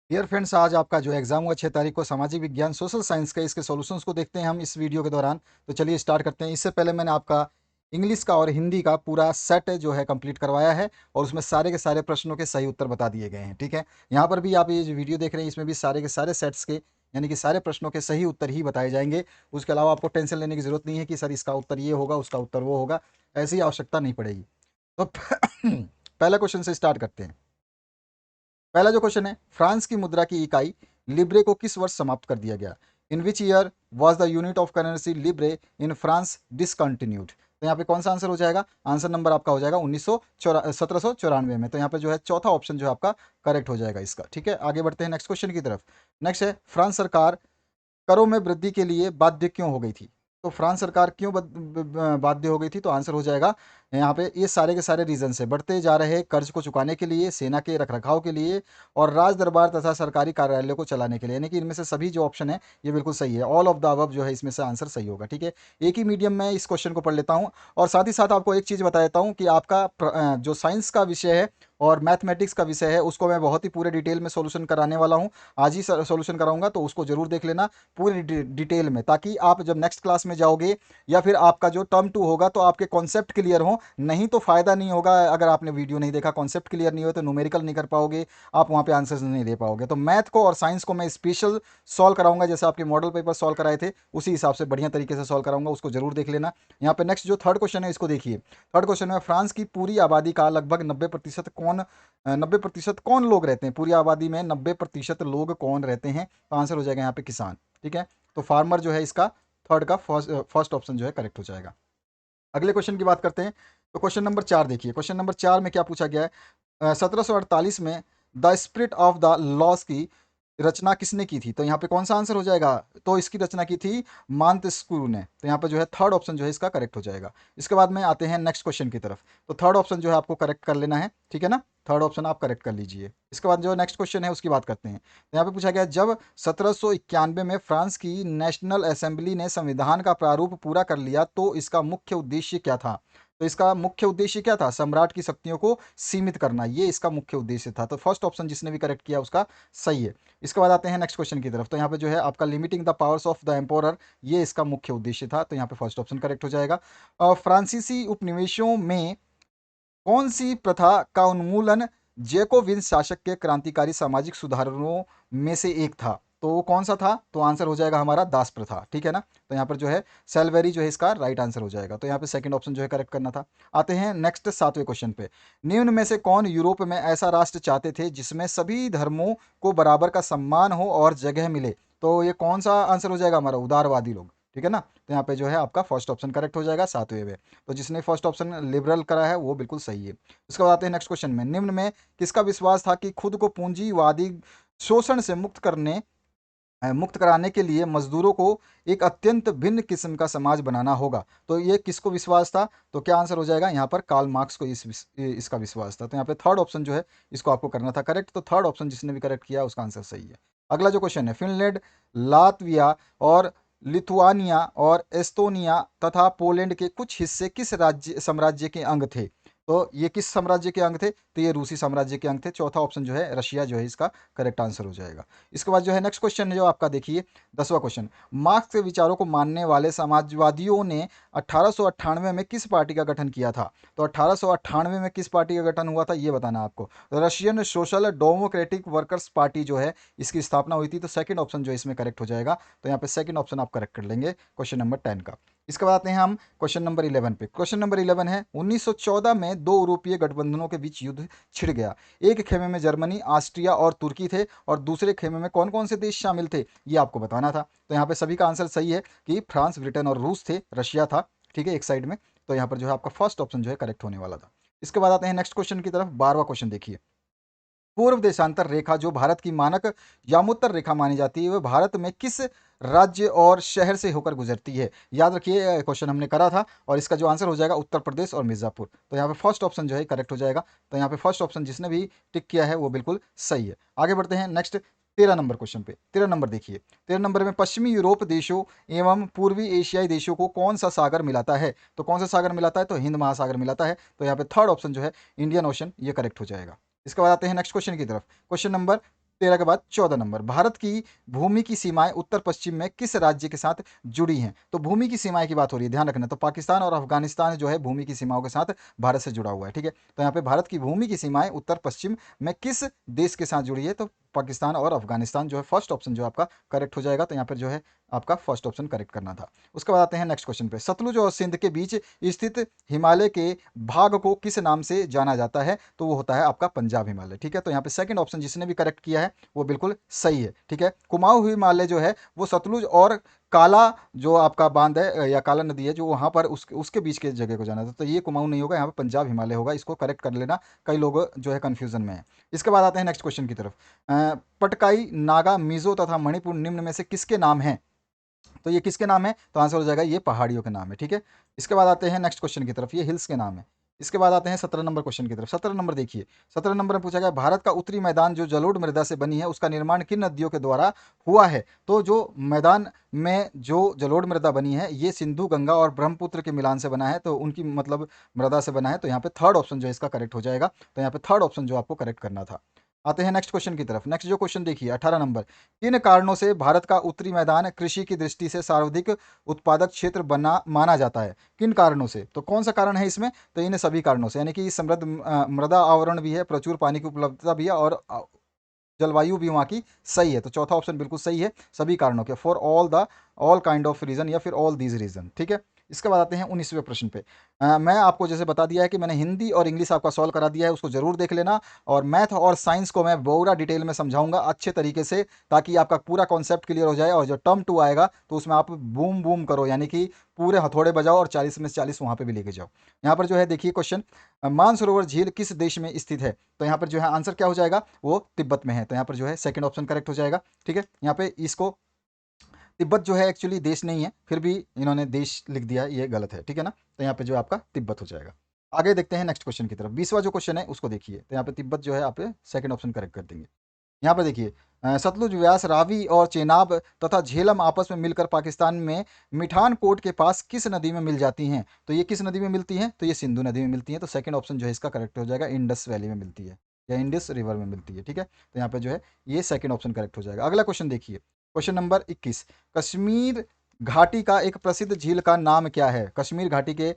Dear friends, आज आपका जो एग्जाम हुआ 6 तारीख को सामाजिक विज्ञान सोशल साइंस का, इसके सॉल्यूशंस को देखते हैं हम इस वीडियो के दौरान। तो चलिए स्टार्ट करते हैं। इससे पहले मैंने आपका इंग्लिश का और हिंदी का पूरा सेट जो है कंप्लीट करवाया है, और उसमें सारे के सारे प्रश्नों के सही उत्तर बता दिए गए हैं। ठीक है, यहाँ पर भी आप ये जो वीडियो देख रहे हैं, इसमें भी सारे के सारे सेट्स के, यानी कि सारे प्रश्नों के सही उत्तर ही बताए जाएंगे। उसके अलावा आपको टेंशन लेने की जरूरत नहीं है कि सर इसका उत्तर ये होगा, उसका उत्तर वो होगा। ऐसी आवश्यकता नहीं पड़ेगी। तो पहला क्वेश्चन से स्टार्ट करते हैं। पहला जो क्वेश्चन है, फ्रांस की मुद्रा की इकाई लिब्रे को किस वर्ष समाप्त कर दिया गया? In which year was the unit of currency लिब्रे इन फ्रांस डिसकंटिन्यूड? तो यहाँ पे कौन सा आंसर हो जाएगा? आंसर नंबर आपका हो जाएगा 1794 में। तो यहाँ पे जो है चौथा ऑप्शन जो है आपका करेक्ट हो जाएगा इसका। ठीक है, आगे बढ़ते हैं नेक्स्ट क्वेश्चन की तरफ। नेक्स्ट है, फ्रांस सरकार करों में वृद्धि के लिए बाध्य क्यों हो गई थी? तो फ्रांस सरकार क्यों बाध्य हो गई थी? तो आंसर हो जाएगा यहाँ पे ये सारे के सारे रीजन है। बढ़ते जा रहे कर्ज को चुकाने के लिए, सेना के रखरखाव के लिए, और राज दरबार तथा सरकारी कार्यालयों को चलाने के लिए। यानी कि इनमें से सभी जो ऑप्शन है ये बिल्कुल सही है। ऑल ऑफ द अबव जो है इसमें से आंसर सही होगा। ठीक है, एक ही मीडियम में इस क्वेश्चन को पढ़ लेता हूँ, और साथ ही साथ आपको एक चीज़ बता देता हूँ कि आपका जो साइंस का विषय है और मैथमेटिक्स का विषय है, उसको मैं बहुत ही पूरे डिटेल में सॉल्यूशन कराने वाला हूँ। आज ही सॉल्यूशन कराऊंगा, तो उसको जरूर देख लेना पूरी डिटेल में, ताकि आप जब नेक्स्ट क्लास में जाओगे या फिर आपका जो टर्म 2 होगा, तो आपके कॉन्सेप्ट क्लियर हो। नहीं तो फायदा नहीं होगा। अगर आपने वीडियो नहीं देखा, कॉन्सेप्ट क्लियर नहीं हो, तो न्यूमेरिकल नहीं कर पाओगे, आप वहाँ पे आंसर्स नहीं दे पाओगे। तो मैथ को और साइंस को मैं स्पेशल सॉल्व कराऊंगा, जैसे आपके मॉडल पेपर सॉल्व कराए थे उसी हिसाब से बढ़िया तरीके से सॉल्व कराऊंगा, उसको जरूर देख लेना। यहाँ पे नेक्स्ट जो थर्ड क्वेश्चन है, इसको देखिए। थर्ड क्वेश्चन में, फ्रांस की पूरी आबादी का लगभग 90% कौन लोग रहते हैं? पूरी आबादी में 90% लोग कौन रहते हैं? तो आंसर हो जाएगा यहाँ पे किसान। ठीक है, तो फार्मर जो है इसका थर्ड का फर्स्ट ऑप्शन जो है करेक्ट हो जाएगा। अगले क्वेश्चन की बात करते हैं। तो क्वेश्चन नंबर 4 देखिए। क्वेश्चन नंबर 4 में क्या पूछा गया है? 1748 में the spirit of the loss की रचना किसने की थी? तो यहाँ पे कौन सा आंसर हो जाएगा? तो इसकी रचना की थी मांतेस्क्यू ने। तो यहाँ पे जो है थर्ड ऑप्शन जो है इसका करेक्ट हो जाएगा। इसके बाद में आते हैं नेक्स्ट क्वेश्चन की तरफ। तो थर्ड ऑप्शन जो है आपको करेक्ट कर लेना है, ठीक है ना? थर्ड ऑप्शन आप करेक्ट कर लीजिए। इसके बाद जो नेक्स्ट क्वेश्चन है उसकी बात करते हैं। तो यहाँ पे पूछा गया, जब 1791 में फ्रांस की नेशनल असेंबली ने संविधान का प्रारूप पूरा कर लिया, तो इसका मुख्य उद्देश्य क्या था? तो इसका मुख्य उद्देश्य क्या था? सम्राट की शक्तियों को सीमित करना, ये इसका मुख्य उद्देश्य था। तो फर्स्ट ऑप्शन जिसने भी करेक्ट किया उसका सही है। इसके बाद आते हैं नेक्स्ट क्वेश्चन की तरफ। तो यहाँ पे जो है आपका limiting the powers of the emperor, ये इसका मुख्य उद्देश्य था। तो यहाँ पे फर्स्ट ऑप्शन करेक्ट हो जाएगा। फ्रांसीसी उपनिवेशों में कौन सी प्रथा का उन्मूलन जैकोबिन शासक के क्रांतिकारी सामाजिक सुधारों में से एक था? तो वो कौन सा था? तो आंसर हो जाएगा हमारा दास प्रथा। ठीक है ना? तो यहाँ पर जो है सेल्वेरी जो है इसका राइट आंसर हो जाएगा। तो यहाँ पे सेकंड ऑप्शन जो है करेक्ट करना था। आते हैं नेक्स्ट 7वें क्वेश्चन पे। निम्न में से कौन यूरोप में ऐसा राष्ट्र चाहते थे जिसमें सभी धर्मों को बराबर का सम्मान हो और जगह मिले? तो ये कौन सा आंसर हो जाएगा? हमारा उदारवादी लोग। ठीक है ना? तो यहाँ पे जो है आपका फर्स्ट ऑप्शन करेक्ट हो जाएगा 7वें में। तो जिसने फर्स्ट ऑप्शन लिबरल करा है वो बिल्कुल सही है। उसके बाद आते हैं नेक्स्ट क्वेश्चन में। निम्न में किसका विश्वास था कि खुद को पूंजीवादी शोषण से मुक्त कराने के लिए मजदूरों को एक अत्यंत भिन्न किस्म का समाज बनाना होगा? तो ये किसको विश्वास था? तो क्या आंसर हो जाएगा? यहाँ पर कार्ल मार्क्स को इसका विश्वास था। तो यहाँ पे थर्ड ऑप्शन जो है इसको आपको करना था करेक्ट। तो थर्ड ऑप्शन जिसने भी करेक्ट किया उसका आंसर सही है। अगला जो क्वेश्चन है, फिनलैंड, लातविया और लिथुआनिया और एस्तोनिया तथा पोलैंड के कुछ हिस्से किस राज्य साम्राज्य के अंग थे? तो ये किस साम्राज्य के अंग थे? तो ये रूसी साम्राज्य के अंग थे। चौथा ऑप्शन जो है रशिया जो है इसका करेक्ट आंसर हो जाएगा। इसके बाद जो है नेक्स्ट क्वेश्चन है जो आपका देखिए 10वां क्वेश्चन। मार्क्स के विचारों को मानने वाले समाजवादियों ने 1898 में किस पार्टी का गठन किया था? तो 1898 में किस पार्टी का गठन हुआ था ये बताना है आपको। Russian social democratic workers party जो है इसकी स्थापना हुई थी। तो सेकंड ऑप्शन जो है इसमें करेक्ट हो जाएगा। तो यहाँ पे सेकंड ऑप्शन आप करेक्ट कर लेंगे क्वेश्चन नंबर 10 का। इसके बाद आते हैं हम क्वेश्चन नंबर 11 पे। क्वेश्चन नंबर 11 है, 1914 में दो यूरोपीय गठबंधनों के बीच युद्ध छिड़ गया। एक खेमे में जर्मनी, ऑस्ट्रिया और तुर्की थे, और दूसरे खेमे में कौन कौन से देश शामिल थे ये आपको बताना था। तो यहाँ पे सभी का आंसर सही है कि फ्रांस, ब्रिटेन और रूस थे, रशिया था। ठीक है, एक साइड में। तो यहाँ पर जो है आपका फर्स्ट ऑप्शन जो है करेक्ट होने वाला था। इसके बाद आते हैं नेक्स्ट क्वेश्चन की तरफ। 12वां क्वेश्चन देखिए। पूर्व देशांतर रेखा जो भारत की मानक यामोत्तर रेखा मानी जाती है, वह भारत में किस राज्य और शहर से होकर गुजरती है? याद रखिए क्वेश्चन हमने करा था, और इसका जो आंसर हो जाएगा उत्तर प्रदेश और मिर्जापुर। तो यहाँ पे फर्स्ट ऑप्शन जो है करेक्ट हो जाएगा। तो यहाँ पे फर्स्ट ऑप्शन जिसने भी टिक किया है वो बिल्कुल सही है। आगे बढ़ते हैं नेक्स्ट 13 नंबर क्वेश्चन पे। 13 नंबर देखिए। 13 नंबर में पश्चिमी यूरोप देशों एवं पूर्वी एशियाई देशों को कौन सा सागर मिलाता है? तो कौन सा सागर मिलाता है? तो हिंद महासागर मिलाता है। तो यहाँ पे थर्ड ऑप्शन जो है इंडियन ओशन ये करेक्ट हो जाएगा। इसके बाद आते हैं नेक्स्ट क्वेश्चन की तरफ। क्वेश्चन नंबर 13 के बाद 14 नंबर, भारत की भूमि की सीमाएं उत्तर पश्चिम में किस राज्य के साथ जुड़ी हैं? तो भूमि की सीमाएं की बात हो रही है, ध्यान रखना। तो पाकिस्तान और अफगानिस्तान जो है भूमि की सीमाओं के साथ भारत से जुड़ा हुआ है, ठीक है। तो यहाँ पे भारत की भूमि की सीमाएं उत्तर पश्चिम में किस देश के साथ जुड़ी है? तो पाकिस्तान और अफगानिस्तान जो है फर्स्ट ऑप्शन जो आपका करेक्ट हो जाएगा। तो यहाँ पर जो है आपका फर्स्ट ऑप्शन करेक्ट करना था। उसके बाद आते हैं नेक्स्ट क्वेश्चन पे। सतलुज और सिंध के बीच स्थित हिमालय के भाग को किस नाम से जाना जाता है? तो वो होता है आपका पंजाब हिमालय, ठीक है। तो यहाँ पे सेकंड ऑप्शन जिसने भी करेक्ट किया है वो बिल्कुल सही है, ठीक है। कुमाऊं हिमालय जो है वो सतलुज और काला जो आपका बांध है या काला नदी है जो वहाँ पर उसके बीच के जगह को जाना था। तो ये कुमाऊं नहीं होगा, यहाँ पे पंजाब हिमालय होगा। इसको करेक्ट कर लेना, कई लोग जो है कन्फ्यूजन में है। इसके बाद आते हैं नेक्स्ट क्वेश्चन की तरफ। पटकाई, नागा, मिजो तथा मणिपुर निम्न में से किसके नाम हैं? तो ये किसके नाम है? तो आंसर हो जाएगा ये पहाड़ियों के नाम है, ठीक है। इसके बाद आते हैं नेक्स्ट क्वेश्चन की तरफ, ये हिल्स के नाम है। इसके बाद आते हैं 17 नंबर क्वेश्चन की तरफ। 17 नंबर देखिए, 17 नंबर में पूछा गया भारत का उत्तरी मैदान जो जलोढ़ मृदा से बनी है उसका निर्माण किन नदियों के द्वारा हुआ है? तो जो मैदान में जो जलोढ़ मृदा बनी है ये सिंधु, गंगा और ब्रह्मपुत्र के मिलान से बना है। तो उनकी मतलब मृदा से बना है। तो यहाँ पे थर्ड ऑप्शन जो है इसका करेक्ट हो जाएगा। तो यहाँ पे थर्ड ऑप्शन जो आपको करेक्ट करना था। आते हैं नेक्स्ट क्वेश्चन की तरफ। नेक्स्ट जो क्वेश्चन देखिए 18 नंबर, किन कारणों से भारत का उत्तरी मैदान कृषि की दृष्टि से सर्वाधिक उत्पादक क्षेत्र बना माना जाता है? किन कारणों से? तो कौन सा कारण है इसमें? तो इन सभी कारणों से, यानी कि समृद्ध मृदा आवरण भी है, प्रचुर पानी की उपलब्धता भी है और जलवायु भी वहाँ की सही है। तो चौथा ऑप्शन बिल्कुल सही है, सभी कारणों के, for all kind of reason या फिर ऑल दीज रीजन, ठीक है। इसके बाद आते हैं 19वें प्रश्न पे। मैं आपको जैसे बता दिया है कि मैंने हिंदी और इंग्लिश आपका सॉल्व करा दिया है, उसको जरूर देख लेना। और मैथ और साइंस को मैं पूरा डिटेल में समझाऊंगा अच्छे तरीके से, ताकि आपका पूरा कॉन्सेप्ट क्लियर हो जाए। और जो टर्म 2 आएगा तो उसमें आप बूम बूम करो, यानी कि पूरे हथौड़े बजाओ और 40 में से 40 वहाँ पे भी लेके जाओ। यहाँ पर जो है देखिए क्वेश्चन, मानसरोवर झील किस देश में स्थित है? तो यहाँ पर जो है आंसर क्या हो जाएगा? वो तिब्बत में है। तो यहाँ पर जो है सेकंड ऑप्शन करेक्ट हो जाएगा, ठीक है। यहाँ पे इसको तिब्बत जो है एक्चुअली देश नहीं है, फिर भी इन्होंने देश लिख दिया है, ये गलत है, ठीक है ना। तो यहाँ पे जो है आपका तिब्बत हो जाएगा। आगे देखते हैं नेक्स्ट क्वेश्चन की तरफ। 20वां जो क्वेश्चन है उसको देखिए। तो यहाँ पे तिब्बत जो है आप सेकंड ऑप्शन करेक्ट कर देंगे। यहाँ पर देखिए, सतलुज, व्यास, रावी और चेनाब तथा झेलम आपस में मिलकर पाकिस्तान में मिठान कोट के पास किस नदी में मिल जाती हैं? तो ये किस नदी में मिलती हैं? तो ये सिंधु नदी में मिलती हैं। तो सेकंड ऑप्शन जो है इसका करेक्ट हो जाएगा, इंडस वैली में मिलती है या इंडस रिवर में मिलती है, ठीक है। तो यहाँ पे जो है ये सेकंड ऑप्शन करेक्ट हो जाएगा। अगला क्वेश्चन देखिए, क्वेश्चन नंबर 21। कश्मीर घाटी का एक प्रसिद्ध झील का नाम क्या है? कश्मीर घाटी के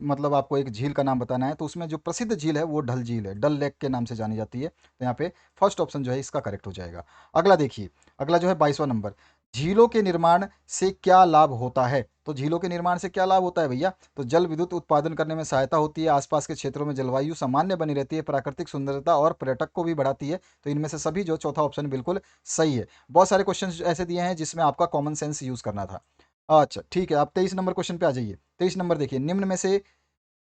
मतलब आपको एक झील का नाम बताना है। तो उसमें जो प्रसिद्ध झील है वो डल झील है, डल लेक के नाम से जानी जाती है। तो यहाँ पे फर्स्ट ऑप्शन जो है इसका करेक्ट हो जाएगा। अगला देखिए, अगला जो है 22वां नंबर, झीलों के निर्माण से क्या लाभ होता है? तो झीलों के निर्माण से क्या लाभ होता है भैया? तो जल विद्युत उत्पादन करने में सहायता होती है, आसपास के क्षेत्रों में जलवायु सामान्य बनी रहती है, प्राकृतिक सुंदरता और पर्यटक को भी बढ़ाती है। तो इनमें से सभी जो चौथा ऑप्शन बिल्कुल सही है। बहुत सारे क्वेश्चन ऐसे दिए हैं जिसमें आपका कॉमन सेंस यूज करना था। अच्छा ठीक है, आप 23 नंबर क्वेश्चन पे आ जाइए। 23 नंबर देखिए, निम्न में से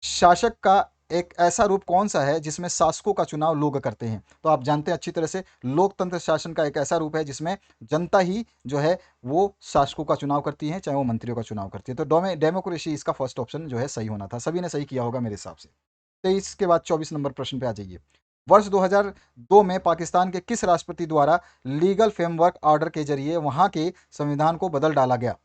शासक का एक ऐसा रूप कौन सा है जिसमें शासकों का चुनाव लोग करते हैं? तो आप जानते हैं अच्छी तरह से, लोकतंत्र शासन का एक ऐसा रूप है जिसमें जनता ही जो है वो शासकों का चुनाव करती है, चाहे वो मंत्रियों का चुनाव करती है। तो डेमोक्रेसी इसका फर्स्ट ऑप्शन जो है सही होना था। सभी ने सही किया होगा मेरे हिसाब से। 23 के बाद 24 नंबर प्रश्न पे आ जाइए। वर्ष 2002 में पाकिस्तान के किस राष्ट्रपति द्वारा लीगल फ्रेमवर्क ऑर्डर के जरिए वहां के संविधान को बदल डाला गया?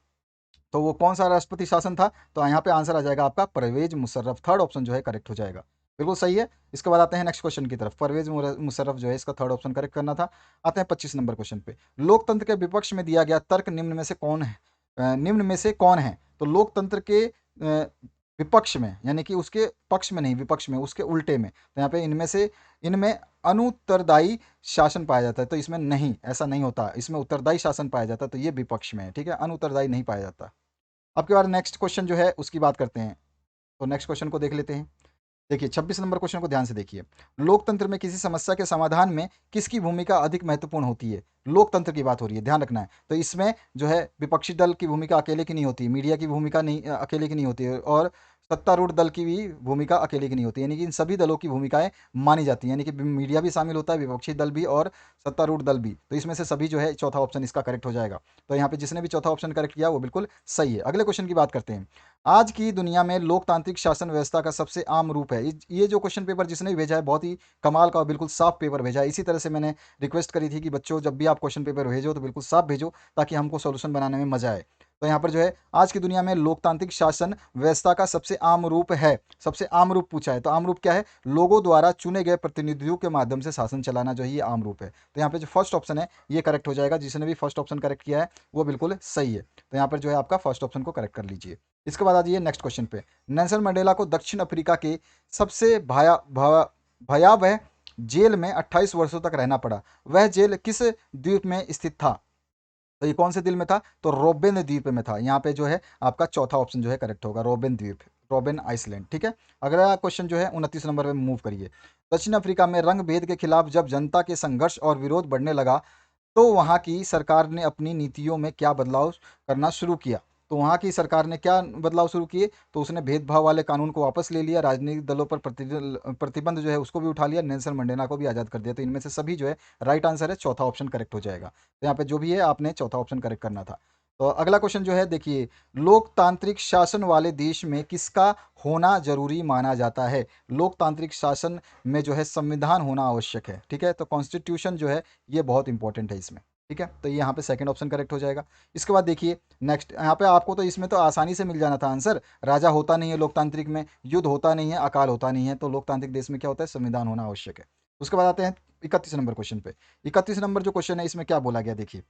तो वो कौन सा राष्ट्रपति शासन था? तो यहाँ पे आंसर आ जाएगा आपका परवेज मुशर्रफ। थर्ड ऑप्शन जो है करेक्ट हो जाएगा, बिल्कुल सही है। इसके बाद आते हैं नेक्स्ट क्वेश्चन की तरफ। परवेज मुशर्रफ जो है इसका थर्ड ऑप्शन करेक्ट करना था। आते हैं 25 नंबर क्वेश्चन पे। लोकतंत्र के विपक्ष में दिया गया तर्क निम्न में से कौन है? निम्न में से कौन है? तो लोकतंत्र के विपक्ष में, यानी कि उसके पक्ष में नहीं, विपक्ष में, उसके उल्टे में। तो यहाँ पे इनमें अनुत्तरदायी शासन पाया जाता है। तो इसमें नहीं, ऐसा नहीं होता, इसमें उत्तरदायी शासन पाया जाता है। तो ये विपक्ष में है, ठीक है, अनुत्तरदायी नहीं पाया जाता। अब के बाद नेक्स्ट क्वेश्चन जो है उसकी बात करते हैं। तो नेक्स्ट क्वेश्चन को देख लेते हैं। देखिए 26 नंबर क्वेश्चन को ध्यान से देखिए। लोकतंत्र में किसी समस्या के समाधान में किसकी भूमिका अधिक महत्वपूर्ण होती है? लोकतंत्र की बात हो रही है, ध्यान रखना है। तो इसमें जो है विपक्षी दल की भूमिका अकेले की नहीं होती, मीडिया की भूमिका नहीं अकेले की नहीं होती है, और सत्तारूढ़ दल की भी भूमिका अकेले की नहीं होती, यानी कि इन सभी दलों की भूमिकाएं मानी जाती हैं, यानी कि मीडिया भी शामिल होता है, विपक्षी दल भी और सत्तारूढ़ दल भी। तो इसमें से सभी जो है चौथा ऑप्शन इसका करेक्ट हो जाएगा। तो यहाँ पे जिसने भी चौथा ऑप्शन करेक्ट किया वो बिल्कुल सही है। अगले क्वेश्चन की बात करते हैं। आज की दुनिया में लोकतांत्रिक शासन व्यवस्था का सबसे आम रूप है, ये जो क्वेश्चन पेपर जिसने भी भेजा है बहुत ही कमाल का और बिल्कुल साफ पेपर भेजा है। इसी तरह से मैंने रिक्वेस्ट करी थी कि बच्चों जब भी आप क्वेश्चन पेपर भेजो तो बिल्कुल साफ भेजो, ताकि हमको सोल्यूशन बनाने में मजा आए। तो यहाँ पर जो है आज की दुनिया में लोकतांत्रिक शासन व्यवस्था का सबसे आम रूप है, सबसे आम रूप पूछा है, तो आम रूप क्या है? लोगों द्वारा चुने गए प्रतिनिधियों के माध्यम से शासन चलाना जो है ये आम रूप है। तो यहाँ पे जो फर्स्ट ऑप्शन है ये करेक्ट हो जाएगा। जिसने भी फर्स्ट ऑप्शन करेक्ट किया है वो बिल्कुल सही है। तो यहाँ पर जो है आपका फर्स्ट ऑप्शन को करेक्ट कर लीजिए। इसके बाद आ जाइए नेक्स्ट क्वेश्चन पे। नेल्सन मंडेला को दक्षिण अफ्रीका के सबसे भयावह जेल में 28 वर्षों तक रहना पड़ा। वह जेल किस द्वीप में स्थित था? तो ये कौन से द्वीप में था? तो रोबेन द्वीप में था। यहाँ पे जो है आपका चौथा ऑप्शन जो है करेक्ट होगा, रोबेन द्वीप, रोबेन आइसलैंड। ठीक है, अगला क्वेश्चन जो है 29 नंबर पे मूव करिए। दक्षिण अफ्रीका में रंग भेद के खिलाफ जब जनता के संघर्ष और विरोध बढ़ने लगा तो वहाँ की सरकार ने अपनी नीतियों में क्या बदलाव करना शुरू किया? तो वहाँ की सरकार ने क्या बदलाव शुरू किए? तो उसने भेदभाव वाले कानून को वापस ले लिया, राजनीतिक दलों पर प्रतिबंध जो है उसको भी उठा लिया, नेल्सन मंडेला को भी आज़ाद कर दिया। तो इनमें से सभी जो है राइट आंसर है, चौथा ऑप्शन करेक्ट हो जाएगा। तो यहाँ पे जो भी है आपने चौथा ऑप्शन करेक्ट करना था। तो अगला क्वेश्चन जो है देखिए, लोकतांत्रिक शासन वाले देश में किसका होना जरूरी माना जाता है? लोकतांत्रिक शासन में जो है संविधान होना आवश्यक है। ठीक है, तो कॉन्स्टिट्यूशन जो है ये बहुत इंपॉर्टेंट है इसमें। ठीक है, तो ये यहाँ पे सेकंड ऑप्शन करेक्ट हो जाएगा। इसके बाद देखिए नेक्स्ट, यहाँ पे आपको तो इसमें तो आसानी से मिल जाना था आंसर। राजा होता नहीं है लोकतांत्रिक में, युद्ध होता नहीं है, अकाल होता नहीं है, तो लोकतांत्रिक देश में क्या होता है? संविधान होना आवश्यक है। उसके बाद आते हैं 31 नंबर क्वेश्चन पे। 31 नंबर जो क्वेश्चन है इसमें क्या बोला गया देखिए,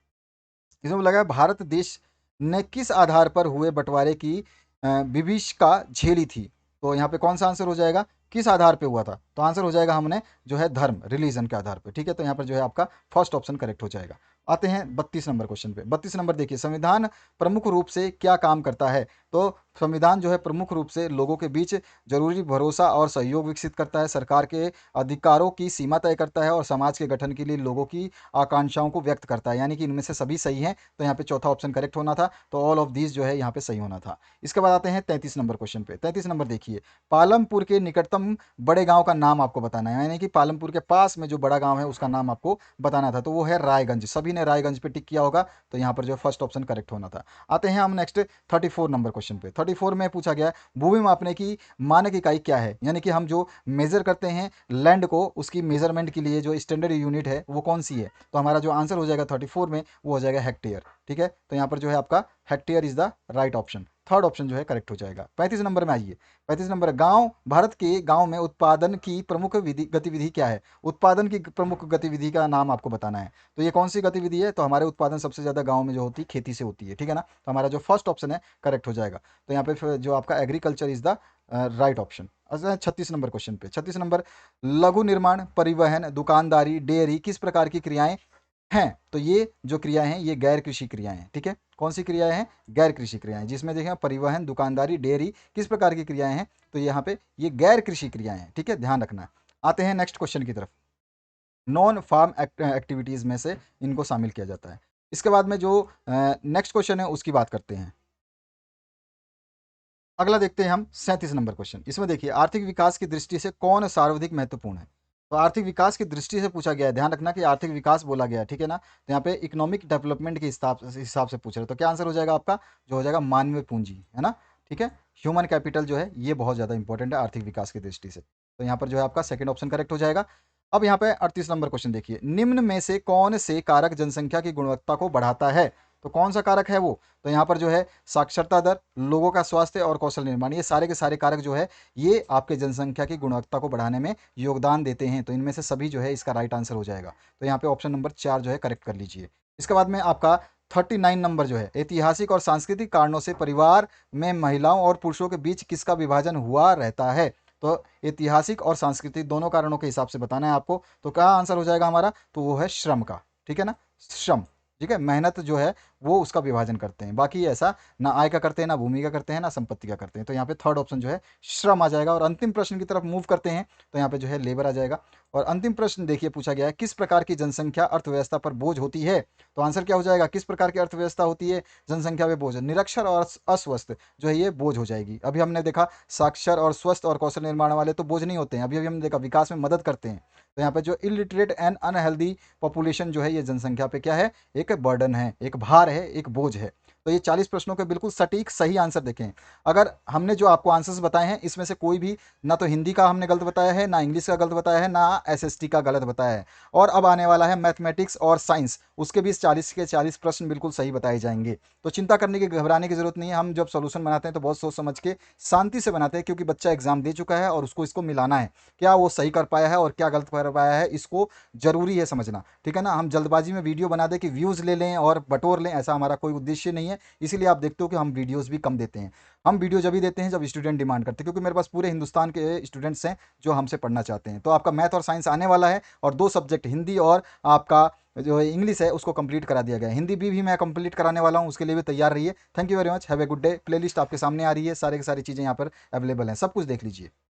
इसमें बोला गया भारत देश ने किस आधार पर हुए बंटवारे की विभीषिका झेली थी? तो यहाँ पे कौन सा आंसर हो जाएगा? किस आधार पे हुआ था? तो आंसर हो जाएगा हमने जो है धर्म, रिलीजन के आधार पे। ठीक है, तो यहाँ पर जो है आपका फर्स्ट ऑप्शन करेक्ट हो जाएगा। आते हैं 32 नंबर क्वेश्चन पे। 32 नंबर देखिए, संविधान प्रमुख रूप से क्या काम करता है? तो संविधान जो है प्रमुख रूप से लोगों के बीच जरूरी भरोसा और सहयोग विकसित करता है, सरकार के अधिकारों की सीमा तय करता है और समाज के गठन के लिए लोगों की आकांक्षाओं को व्यक्त करता है। यानी कि इनमें से सभी सही हैं, तो यहाँ पे चौथा ऑप्शन करेक्ट होना था। तो ऑल ऑफ दीज जो है यहाँ पे सही होना था। इसके बाद आते हैं 33 नंबर क्वेश्चन पे। 33 नंबर देखिए, पालमपुर के निकटतम बड़े गांव का नाम आपको बताना है, यानी कि पालमपुर के पास में जो बड़ा गांव है उसका नाम आपको बताना था। तो वो है रायगंज। सभी ने रायगंज पे टिक किया होगा, तो यहाँ पर जो फर्स्ट ऑप्शन करेक्ट होना था। आते हैं हम नेक्स्ट 34 नंबर क्वेश्चन पे। 34 में पूछा गया है भूमि मापने की मानक इकाई क्या है? यानी कि हम जो मेजर करते हैं लैंड को, उसकी मेजरमेंट के लिए जो स्टैंडर्ड यूनिट है वो कौन सी है? तो हमारा जो आंसर हो जाएगा 34 में वो हो जाएगा हेक्टेयर। ठीक है, तो यहाँ पर जो है आपका hectare is the right option. Third option जो है करेक्ट हो जाएगा। 35 नंबर में आइए। 35 नंबर, गांव, भारत के गांव में उत्पादन की प्रमुख गतिविधि क्या है? उत्पादन की प्रमुख गतिविधि का नाम आपको बताना है। तो ये कौन सी गतिविधि है? तो हमारे उत्पादन सबसे ज़्यादा गांव में जो होती है खेती से होती है। ठीक है ना, तो हमारा जो फर्स्ट ऑप्शन है करेक्ट हो जाएगा। तो यहाँ पे जो आपका agriculture is the right option. अच्छा, 36 नंबर क्वेश्चन पे। 36 नंबर, लघु निर्माण, परिवहन, दुकानदारी, डेयरी किस प्रकार की क्रियाएं हैं? तो ये जो क्रियाएं हैं ये गैर कृषि क्रियाएं हैं। ठीक है, कौन सी क्रियाएं हैं? गैर कृषि क्रियाएं, जिसमें देखें परिवहन, दुकानदारी, डेयरी किस प्रकार की क्रियाएं हैं? तो यहाँ पे ये गैर कृषि क्रियाएं हैं। ठीक है, ध्यान रखना है। आते हैं नेक्स्ट क्वेश्चन की तरफ। नॉन फार्म एक्टिविटीज में से इनको शामिल किया जाता है। इसके बाद में जो नेक्स्ट क्वेश्चन है उसकी बात करते हैं। अगला देखते हैं हम 37 नंबर क्वेश्चन। इसमें देखिए, आर्थिक विकास की दृष्टि से कौन सर्वाधिक महत्वपूर्ण है? तो आर्थिक विकास की दृष्टि से पूछा गया है, ध्यान रखना कि आर्थिक विकास बोला गया है। ठीक है ना, तो यहाँ पे इकोनॉमिक डेवलपमेंट के हिसाब से पूछ रहे हैं। तो क्या आंसर हो जाएगा आपका? जो हो जाएगा मानवीय पूंजी, है ना। ठीक है, ह्यूमन कैपिटल जो है ये बहुत ज़्यादा इंपॉर्टेंट है आर्थिक विकास की दृष्टि से। तो यहाँ पर जो है आपका सेकंड ऑप्शन करेक्ट हो जाएगा। अब यहाँ पे 38 नंबर क्वेश्चन देखिए, निम्न में से कौन से कारक जनसंख्या की गुणवत्ता को बढ़ाता है? तो कौन सा कारक है वो? तो यहाँ पर जो है साक्षरता दर, लोगों का स्वास्थ्य और कौशल निर्माण, ये सारे के सारे कारक जो है ये आपके जनसंख्या की गुणवत्ता को बढ़ाने में योगदान देते हैं। तो इनमें से सभी जो है इसका राइट आंसर हो जाएगा। तो यहाँ पे ऑप्शन नंबर 4 जो है करेक्ट कर लीजिए। इसके बाद में आपका 39 नंबर जो है, ऐतिहासिक और सांस्कृतिक कारणों से परिवार में महिलाओं और पुरुषों के बीच किसका विभाजन हुआ रहता है? तो ऐतिहासिक और सांस्कृतिक दोनों कारणों के हिसाब से बताना है आपको। तो क्या आंसर हो जाएगा हमारा? तो वो है श्रम का। ठीक है ना, श्रम। ठीक है, मेहनत जो है वो उसका विभाजन करते हैं। बाकी ऐसा ना आय का करते हैं, ना भूमि का करते हैं, ना संपत्ति का करते हैं। तो यहाँ पे थर्ड ऑप्शन जो है श्रम आ जाएगा। और अंतिम प्रश्न की तरफ मूव करते हैं, तो यहाँ पे जो है लेबर आ जाएगा। और अंतिम प्रश्न देखिए पूछा गया है, किस प्रकार की जनसंख्या अर्थव्यवस्था पर बोझ होती है? तो आंसर क्या हो जाएगा? किस प्रकार की अर्थव्यवस्था होती है जनसंख्या पे बोझ? निरक्षर और अस्वस्थ जो है ये बोझ हो जाएगी। अभी हमने देखा साक्षर और स्वस्थ और कौशल निर्माण वाले तो बोझ नहीं होते हैं। अभी अभी हमने देखा विकास में मदद करते हैं। तो यहाँ पे जो इलिटरेट एंड अनहेल्दी पॉपुलेशन जो है ये जनसंख्या पे क्या है? एक बर्डन है, एक भार है, एक बोझ है। तो ये 40 प्रश्नों के बिल्कुल सटीक सही आंसर देखें। अगर हमने जो आपको आंसर्स बताए हैं इसमें से कोई भी ना तो हिंदी का हमने गलत बताया है, ना इंग्लिश का गलत बताया है, ना एसएसटी का गलत बताया है। और अब आने वाला है मैथमेटिक्स और साइंस, उसके भी 40 के 40 प्रश्न बिल्कुल सही बताए जाएंगे। तो चिंता करने की, घबराने की जरूरत नहीं है। हम जब सोल्यूशन बनाते हैं तो बहुत सोच समझ के शांति से बनाते हैं, क्योंकि बच्चा एग्जाम दे चुका है और उसको इसको मिलाना है, क्या वो सही कर पाया है और क्या गलत कर पाया है, इसको जरूरी है समझना। ठीक है ना, हम जल्दबाजी में वीडियो बना दे कि व्यूज़ ले लें और बटोर लें, ऐसा हमारा कोई उद्देश्य नहीं है। इसीलिए आप देखते हो कि हम वीडियोज़ भी कम देते हैं। हम वीडियो जब भी देते हैं जब स्टूडेंट डिमांड करते हैं, क्योंकि मेरे पास पूरे हिंदुस्तान के स्टूडेंट्स हैं जो हमसे पढ़ना चाहते हैं। तो आपका मैथ और साइंस आने वाला है, और 2 सब्जेक्ट हिंदी और आपका जो इंग्लिश है उसको कंप्लीट करा दिया गया है। हिंदी भी मैं कंप्लीट कराने वाला हूँ, उसके लिए भी तैयार रहिए। Thank you very much, have a good day. Playlist आपके सामने आ रही है, सारे की सारी चीज़ें यहाँ पर अवेलेबल हैं, सब कुछ देख लीजिए।